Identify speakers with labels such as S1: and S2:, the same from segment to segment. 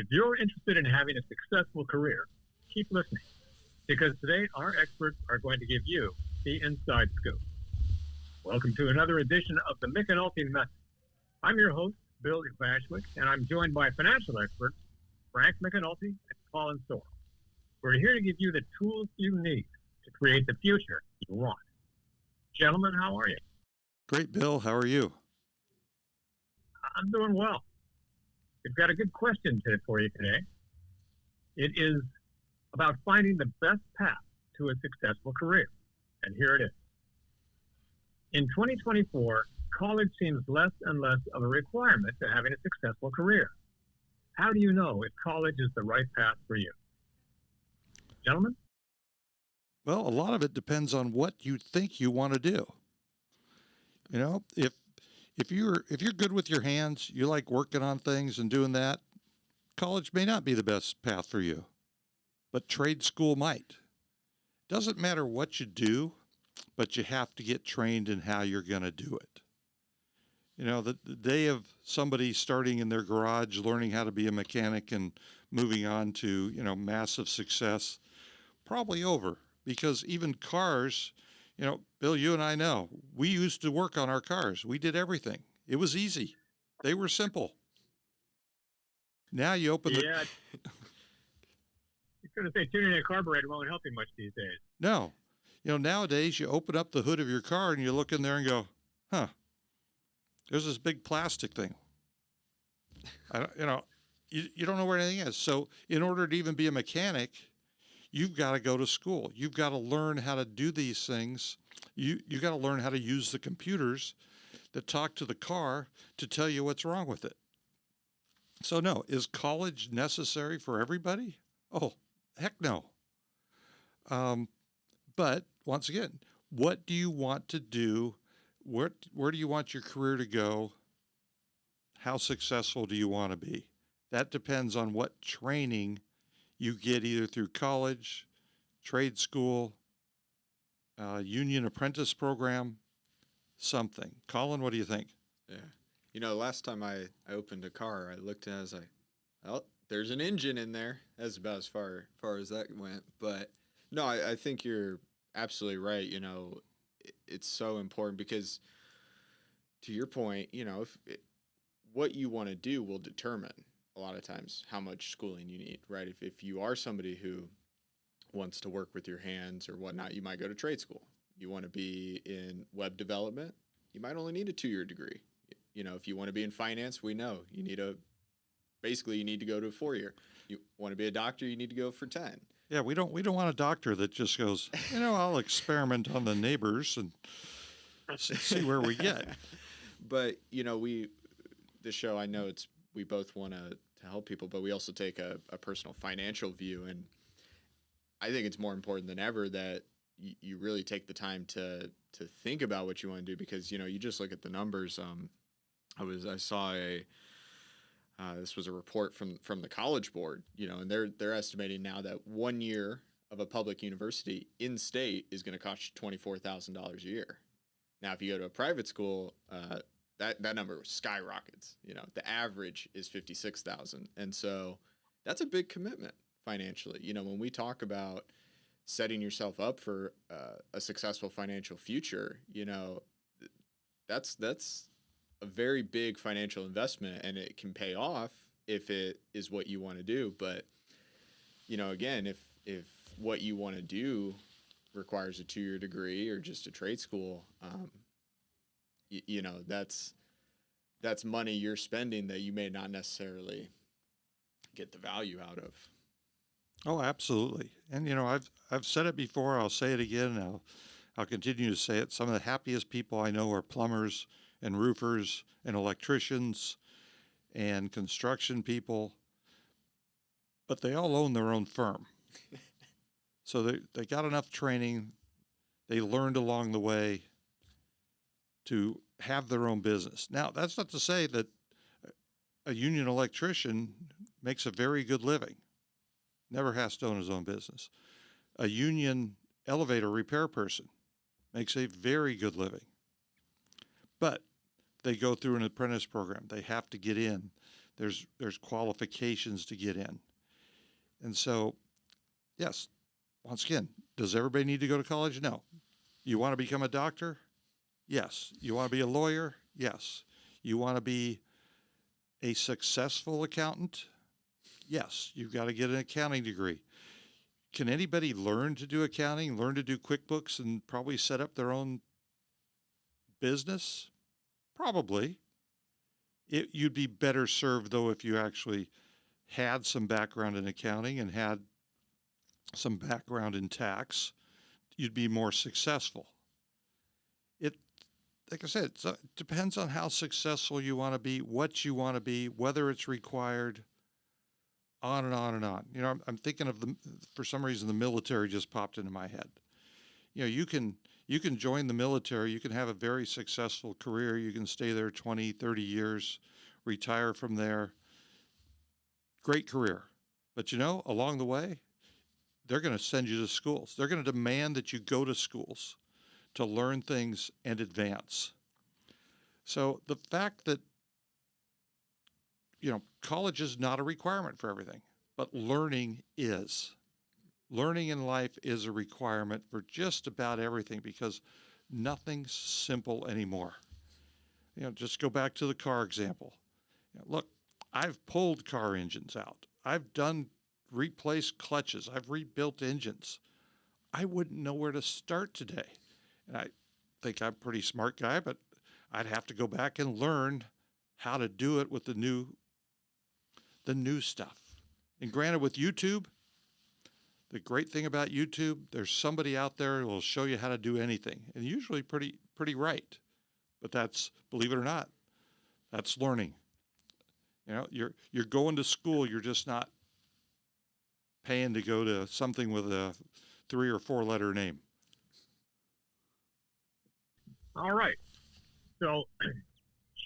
S1: If you're interested in having a successful career, keep listening, because today our experts are going to give you the inside scoop. Welcome to another edition of the McEnulty Method. I'm your host, Bill Bashwick, and I'm joined by financial experts Frank McEnulty and Colin Sorrell. We're here to give you the tools you need to create the future you want. Gentlemen, how are you?
S2: Great, Bill. How are you?
S1: I'm doing well. We've got a good question for you today. It is about finding the best path to a successful career. And here it is. In 2024, college seems less and less of a requirement to having a successful career. How do you know if college is the right path for you? Gentlemen?
S2: Well, a lot of it depends on what you think you want to do. You know, if you're good with your hands, you like working on things and doing that, college may not be the best path for you, but trade school might. Doesn't matter what you do, but you have to get trained in how you're going to do it. You know, the day of somebody starting in their garage, learning how to be a mechanic and moving on to, massive success, probably over, because even cars, Bill, you and I know, we used to work on our cars. We did everything. It was easy. They were simple. Now you open
S1: You're going to say tuning a carburetor won't help you much these days.
S2: No. Nowadays you open up the hood of your car and you look in there and go, there's this big plastic thing. You don't know where anything is. So in order to even be a mechanic, you've got to go to school. You've got to learn how to do these things. You got to learn how to use the computers that talk to the car to tell you what's wrong with it. So no, is college necessary for everybody? Oh, heck no. But once again, what do you want to do? Where do you want your career to go? How successful do you want to be? That depends on what training you get either through college, trade school, union apprentice program, something. Colin, what do you think?
S3: Yeah. Last time I opened a car, I looked at it, I was like, oh, there's an engine in there. That's about as far as that went. But no, I think you're absolutely right. It's so important because to your point, what you want to do will determine a lot of times how much schooling you need, right? If you are somebody who wants to work with your hands or whatnot, you might go to trade school. You want to be in web development, you might only need a 2-year degree. If you want to be in finance, we know you need to go to a 4-year. You want to be a doctor, you need to go for 10.
S2: Yeah, we don't want a doctor that just goes, I'll experiment on the neighbors and see where we get.
S3: But, the show, I know we both want to help people, but we also take a personal financial view. And I think it's more important than ever that you really take the time to think about what you want to do, because, you just look at the numbers. I saw this was a report from the College Board, and they're estimating now that 1 year of a public university in state is going to cost you $24,000 a year. Now, if you go to a private school, that number skyrockets. The average is $56,000, and so that's a big commitment financially. When we talk about setting yourself up for a successful financial future, that's a very big financial investment, and it can pay off if it is what you want to do. But, again, if what you want to do requires a 2-year degree or just a trade school, that's money you're spending that you may not necessarily get the value out of.
S2: Oh, absolutely. And, I've said it before, I'll say it again, and I'll continue to say it. Some of the happiest people I know are plumbers and roofers and electricians and construction people, but they all own their own firm. So they got enough training, they learned along the way to have their own business. Now, that's not to say that a union electrician makes a very good living, never has to own his own business. A union elevator repair person makes a very good living. But they go through an apprentice program. They have to get in. There's qualifications to get in. And so, yes, once again, does everybody need to go to college? No. You want to become a doctor? Yes. You want to be a lawyer? Yes. You want to be a successful accountant? Yes. You've got to get an accounting degree. Can anybody learn to do accounting, learn to do QuickBooks, and probably set up their own business? Probably. You'd be better served, though, if you actually had some background in accounting and had some background in tax. You'd be more successful. It, like I said, it depends on how successful you want to be, what you want to be, whether it's required, on and on and on. You know, I'm thinking of for some reason, the military just popped into my head. You know, you can join the military, you can have a very successful career, you can stay there 20, 30 years, retire from there. Great career. But you know, along the way, they're going to send you to schools. They're going to demand that you go to schools to learn things and advance. So the fact that, you know, college is not a requirement for everything, but learning is. Learning in life is a requirement for just about everything because nothing's simple anymore. You know, just go back to the car example. You know, look, I've pulled car engines out. I've replaced clutches. I've rebuilt engines. I wouldn't know where to start today. And I think I'm a pretty smart guy, but I'd have to go back and learn how to do it with the new stuff. And granted, with YouTube, the great thing about YouTube, there's somebody out there who will show you how to do anything, and usually pretty right. But that's, believe it or not, that's learning. You know, you're going to school. You're just not paying to go to something with a 3 or 4 letter name.
S1: All right. So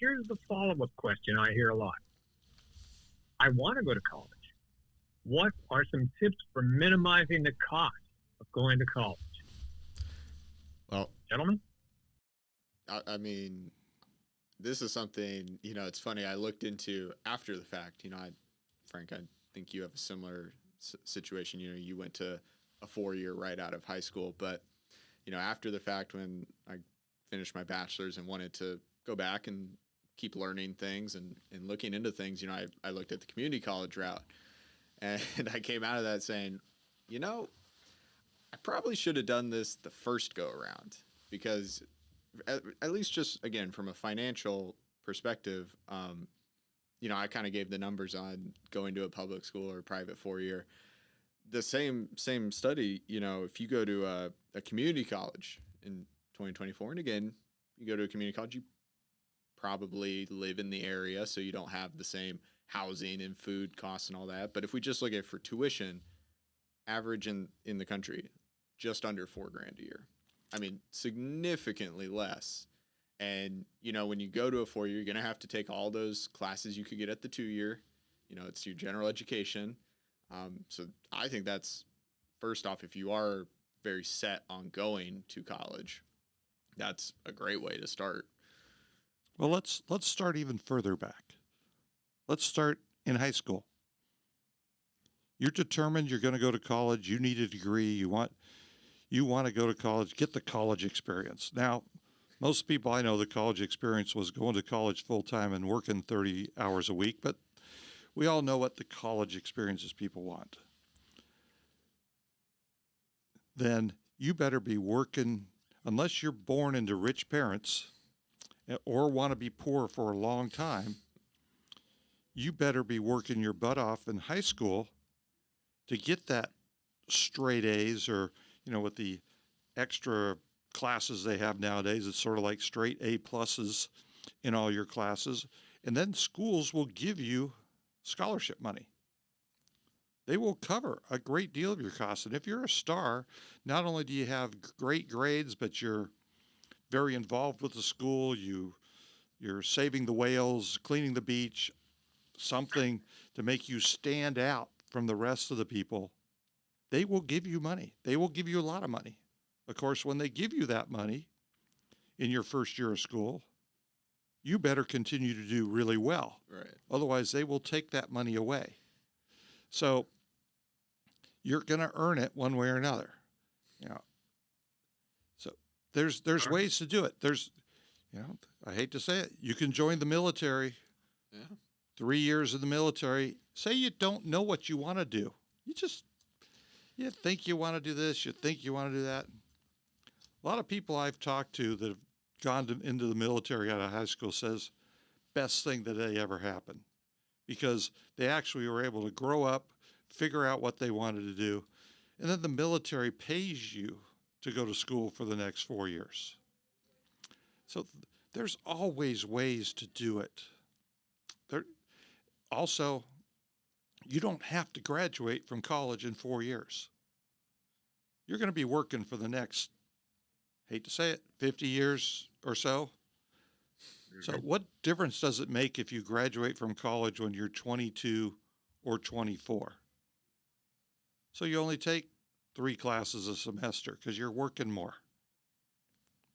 S1: here's the follow-up question I hear a lot. I want to go to college. What are some tips for minimizing the cost of going to college?
S3: Well,
S1: Gentlemen?
S3: I mean, this is something, you know, it's funny. I looked into after the fact, you know, Frank, I think you have a similar situation. You know, you went to a 4-year right out of high school, but, you know, after the fact, when I finished my bachelor's and wanted to go back and keep learning things and looking into things, you know, I looked at the community college route, and I came out of that saying, you know, I probably should have done this the first go around, because at least just, again, from a financial perspective, you know, I kind of gave the numbers on going to a public school or a private 4-year. The same study, you know, if you go to a community college in 2024, and again, you go to a community college, you probably live in the area, so you don't have the same housing and food costs and all that. But if we just look at for tuition, average in the country, just under $4,000 a year. I mean, significantly less. And, you know, when you go to a 4-year, you're going to have to take all those classes you could get at the 2-year. You know, it's your general education. So I think that's, first off, if you are very set on going to college, that's a great way to start.
S2: Well, let's start even further back. Let's start in high school. You're determined you're going to go to college. You need a degree. You want to go to college. Get the college experience. Now, most people I know, the college experience was going to college full time and working 30 hours a week, but we all know what the college experiences people want. Then you better be working, unless you're born into rich parents or want to be poor for a long time, you better be working your butt off in high school to get that straight A's, or, you know, with the extra classes they have nowadays, it's sort of like straight A pluses in all your classes. And then schools will give you scholarship money. They will cover a great deal of your costs. And if you're a star, not only do you have great grades, but you're very involved with the school, you're saving the whales, cleaning the beach, something to make you stand out from the rest of the people, they will give you money. They will give you a lot of money. Of course, when they give you that money in your first year of school, you better continue to do really well.
S3: Right.
S2: Otherwise, they will take that money away. So you're going to earn it one way or another. You know, so there's ways to do it. I hate to say it, you can join the military.
S3: Yeah.
S2: 3 years in the military. Say you don't know what you want to do. You think you want to do this, you think you want to do that. A lot of people I've talked to that have gone into the military out of high school says best thing that they ever happened, because they actually were able to grow up, figure out what they wanted to do, and then the military pays you to go to school for the next 4 years. So there's always ways to do it. Also, you don't have to graduate from college in 4 years. You're going to be working for the next, hate to say it, 50 years or so. So what difference does it make if you graduate from college when you're 22 or 24? So you only take 3 classes a semester because you're working more,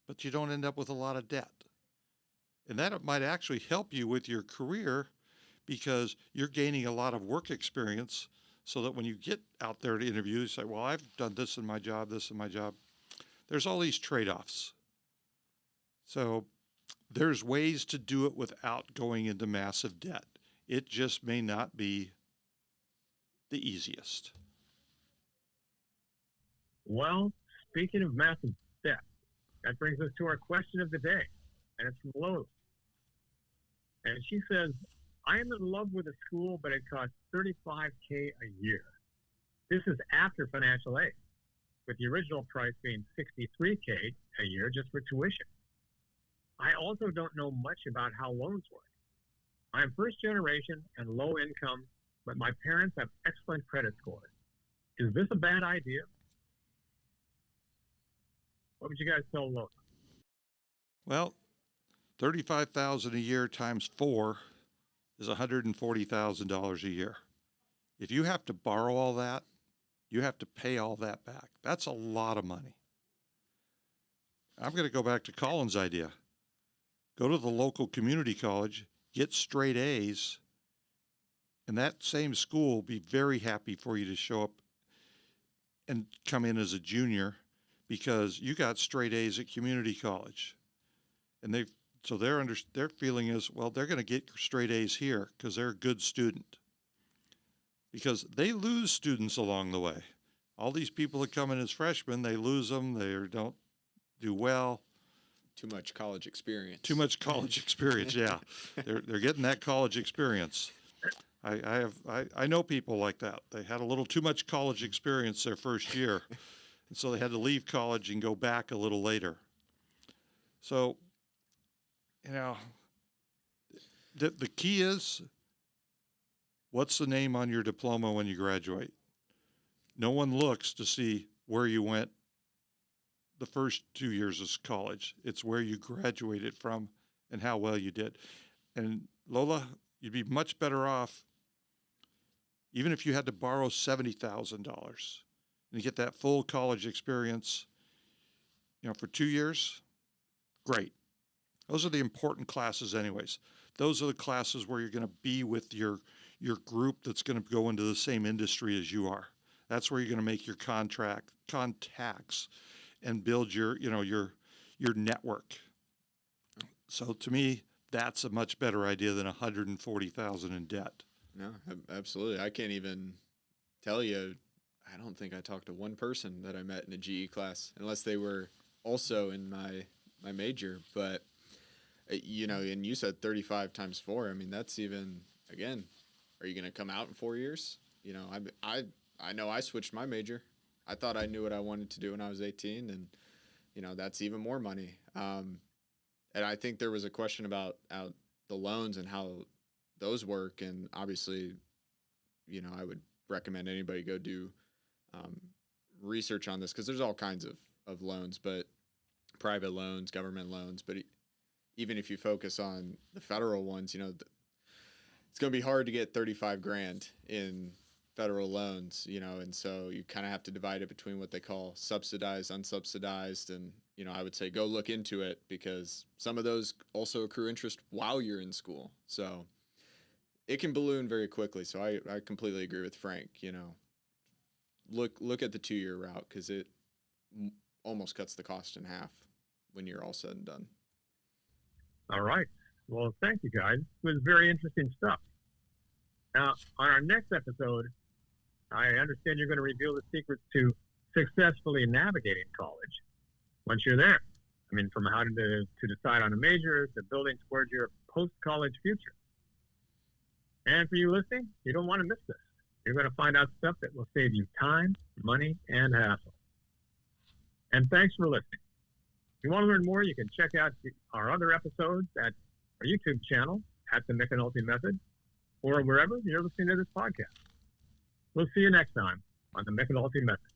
S2: but you don't end up with a lot of debt. And that might actually help you with your career, because you're gaining a lot of work experience, so that when you get out there to interview, you say, well, I've done this in my job, this in my job. There's all these trade-offs. So there's ways to do it without going into massive debt. It just may not be the easiest.
S1: Well, speaking of massive debt, that brings us to our question of the day, and it's from Lola. And she says, I am in love with a school, but it costs $35K a year. This is after financial aid, with the original price being $63K a year just for tuition. I also don't know much about how loans work. I am first generation and low income, but my parents have excellent credit scores. Is this a bad idea? What would you guys tell Lola?
S2: Well, $35,000 a year times 4 is $140,000 a year. If you have to borrow all that, you have to pay all that back. That's a lot of money. I'm going to go back to Colin's idea. Go to the local community college, get straight A's, and that same school will be very happy for you to show up and come in as a junior, because you got straight A's at community college. And their feeling is, well, they're going to get straight A's here because they're a good student. Because they lose students along the way. All these people that come in as freshmen, they lose them. They don't do well.
S3: Too much college experience.
S2: Too much college experience. Yeah, they're getting that college experience. I know people like that. They had a little too much college experience their first year, and so they had to leave college and go back a little later. So, the key is, what's the name on your diploma when you graduate? No one looks to see where you went the first 2 years of college. It's where you graduated from and how well you did. And Lola, you'd be much better off, even if you had to borrow $70,000 and get that full college experience, for 2 years. Great. Those are the important classes anyways. Those are the classes where you're going to be with your group that's going to go into the same industry as you are. That's where you're going to make your contacts and build your network. So to me, that's a much better idea than $140,000 in debt.
S3: No, absolutely. I can't even tell you. I don't think I talked to one person that I met in a GE class, unless they were also in my major. But and you said 35 times 4. I mean, that's even, again, are you going to come out in 4 years? I know I switched my major. I thought I knew what I wanted to do when I was 18, and that's even more money. And I think there was a question about the loans and how those work, and obviously, I would recommend anybody go do research on this, because there's all kinds of loans, but private loans, government loans, but even if you focus on the federal ones, it's going to be hard to get 35 grand in federal loans, and so you kind of have to divide it between what they call subsidized, unsubsidized, and I would say go look into it, because some of those also accrue interest while you're in school. So it can balloon very quickly. So I completely agree with Frank. Look at the 2-year route, because it almost cuts the cost in half when you're all said and done.
S1: All right. Well, thank you, guys. It was very interesting stuff. Now, on our next episode, I understand you're going to reveal the secrets to successfully navigating college once you're there. I mean, from how to decide on a major to building towards your post-college future. And for you listening, you don't want to miss this. You're going to find out stuff that will save you time, money, and hassle. And thanks for listening. If you want to learn more, you can check out our other episodes at our YouTube channel, at TheMcEnultyMethod, or wherever you're listening to this podcast. We'll see you next time on The McEnulty Method.